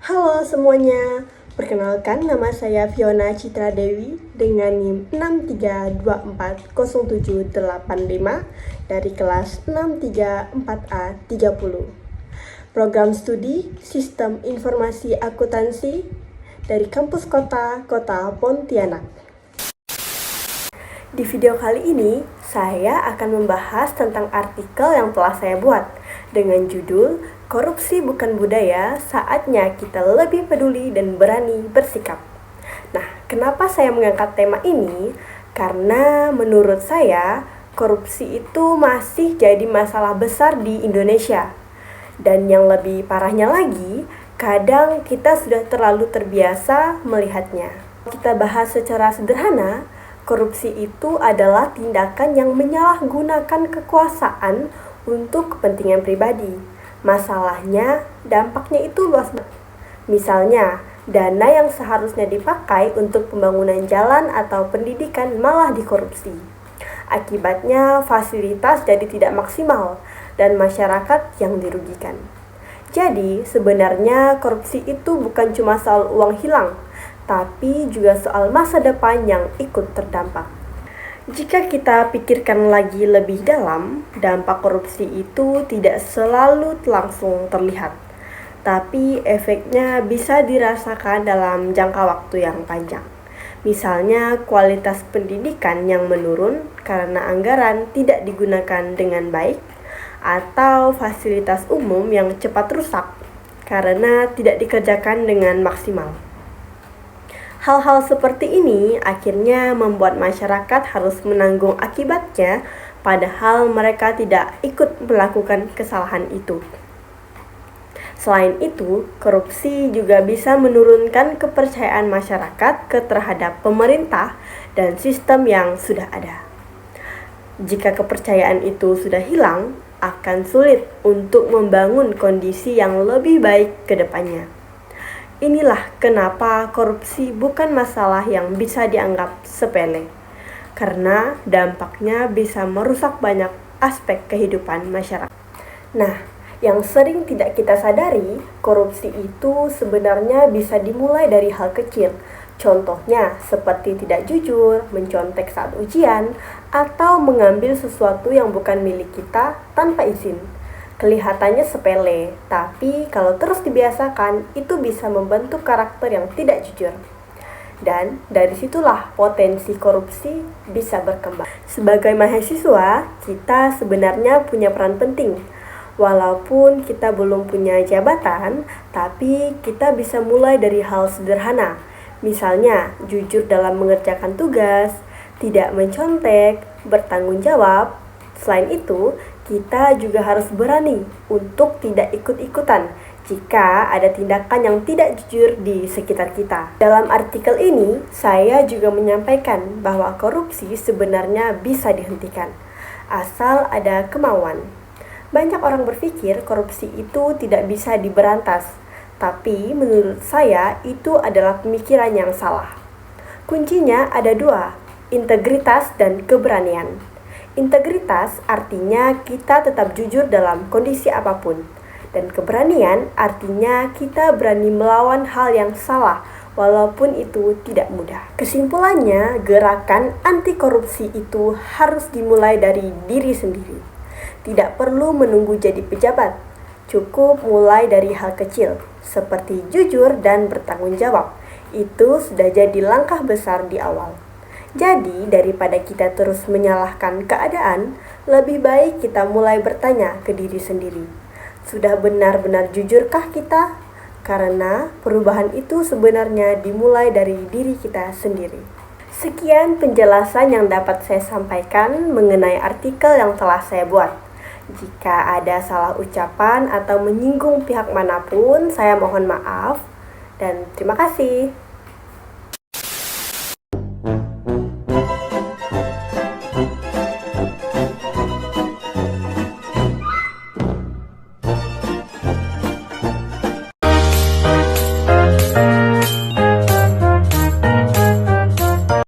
Halo semuanya, perkenalkan nama saya Fiona Citra Dewi dengan NIM 63240785 dari kelas 634A30. Program studi Sistem Informasi Akuntansi dari Kampus Kota Pontianak. Di video kali ini, saya akan membahas tentang artikel yang telah saya buat dengan judul Korupsi Bukan Budaya, Saatnya Kita Lebih Peduli dan Berani Bersikap. Nah, kenapa saya mengangkat tema ini? Karena menurut saya, korupsi itu masih jadi masalah besar di Indonesia. Dan yang lebih parahnya lagi, kadang kita sudah terlalu terbiasa melihatnya. Kita bahas secara sederhana, korupsi itu adalah tindakan yang menyalahgunakan kekuasaan untuk kepentingan pribadi. Masalahnya, dampaknya itu luas banget. Misalnya, dana yang seharusnya dipakai untuk pembangunan jalan atau pendidikan malah dikorupsi. Akibatnya, fasilitas jadi tidak maksimal dan masyarakat yang dirugikan. Jadi, sebenarnya korupsi itu bukan cuma soal uang hilang, tapi juga soal masa depan yang ikut terdampak. Jika kita pikirkan lagi lebih dalam, dampak korupsi itu tidak selalu langsung terlihat, tapi efeknya bisa dirasakan dalam jangka waktu yang panjang. Misalnya, kualitas pendidikan yang menurun karena anggaran tidak digunakan dengan baik, atau fasilitas umum yang cepat rusak karena tidak dikerjakan dengan maksimal. Hal-hal seperti ini akhirnya membuat masyarakat harus menanggung akibatnya, padahal mereka tidak ikut melakukan kesalahan itu. Selain itu, korupsi juga bisa menurunkan kepercayaan masyarakat terhadap pemerintah dan sistem yang sudah ada. Jika kepercayaan itu sudah hilang, akan sulit untuk membangun kondisi yang lebih baik ke depannya. Inilah kenapa korupsi bukan masalah yang bisa dianggap sepele, karena dampaknya bisa merusak banyak aspek kehidupan masyarakat. Nah, yang sering tidak kita sadari, korupsi itu sebenarnya bisa dimulai dari hal kecil. Contohnya seperti tidak jujur, mencontek saat ujian, atau mengambil sesuatu yang bukan milik kita tanpa izin. Kelihatannya sepele, tapi kalau terus dibiasakan, itu bisa membentuk karakter yang tidak jujur. Dan dari situlah potensi korupsi bisa berkembang. Sebagai mahasiswa, kita sebenarnya punya peran penting. Walaupun kita belum punya jabatan, tapi kita bisa mulai dari hal sederhana. Misalnya, jujur dalam mengerjakan tugas, tidak mencontek, bertanggung jawab. Selain itu, kita juga harus berani untuk tidak ikut-ikutan jika ada tindakan yang tidak jujur di sekitar kita. Dalam artikel ini, saya juga menyampaikan bahwa korupsi sebenarnya bisa dihentikan, asal ada kemauan. Banyak orang berpikir korupsi itu tidak bisa diberantas, tapi menurut saya itu adalah pemikiran yang salah. Kuncinya ada dua, integritas dan keberanian. Integritas artinya kita tetap jujur dalam kondisi apapun, dan keberanian artinya kita berani melawan hal yang salah walaupun itu tidak mudah. Kesimpulannya, gerakan anti korupsi itu harus dimulai dari diri sendiri. Tidak perlu menunggu jadi pejabat, cukup mulai dari hal kecil seperti jujur dan bertanggung jawab. Itu sudah jadi langkah besar di awal. Jadi, daripada kita terus menyalahkan keadaan, lebih baik kita mulai bertanya ke diri sendiri. Sudah benar-benar jujurkah kita? Karena perubahan itu sebenarnya dimulai dari diri kita sendiri. Sekian penjelasan yang dapat saya sampaikan mengenai artikel yang telah saya buat. Jika ada salah ucapan atau menyinggung pihak manapun, saya mohon maaf dan terima kasih.